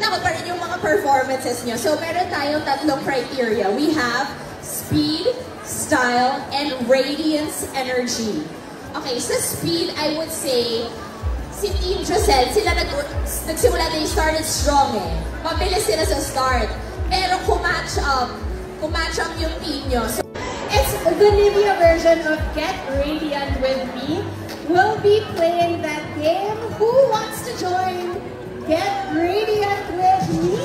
Nakikita ko pa rin yung mga performances nyo. So, meron tayong tatlong criteria. We have speed, style, and radiance energy. Okay, sa speed, I would say, si Team Giselle, sila nagsimula, they started strong eh. Mabilis sila sa start. Pero kumatch up yung team nyo. So, it's the Nivea version of Get Radiant With Me. We'll be playing that game. Who wants to join Get Radiant With Me?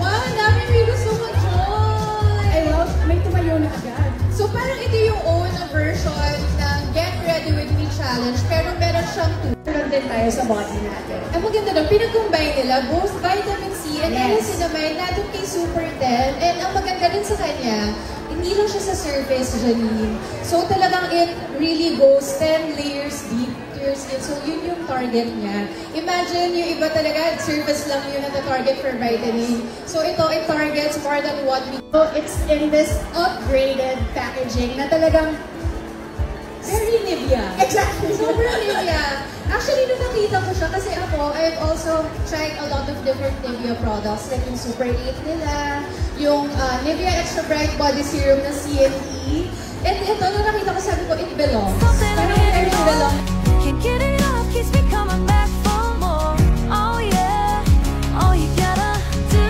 Wow, dami may gusto mag-join! I love, may tumayo na agad. So parang ito yung own version ng Get Ready With Me Challenge, pero meron siyang Meron din tayo sa body natin. Ang maganda doon, pinag-combine nila both vitamin C and niacinamide natin kay Super 10. And ang maganda din sa kanya, hindi lang siya sa surface, Janine. So talagang it really goes 10 layers deep to your skin. So yun yung target niya. Imagine yung iba talaga, surface lang yun na target for vitamin. So ito, it targets more than what we... So it's in this upgraded packaging na talagang very Nivea. Exactly. Sobrang Nivea. Actually, nung nakita ko siya, kasi ako, I've also tried a lot of different Nivea products, like yung Super 8 nila, yung Nivea Extra Bright Body Serum na CNE. And ito, nung nakita ko, sabi ko, it belongs. Parang it belongs. Can't get enough, keeps me coming back for more. Oh yeah, all you gotta do.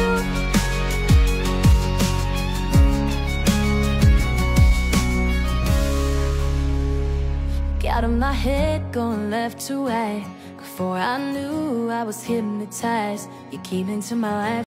Got in my head going left to right. Before I knew I was hypnotized, you came into my life.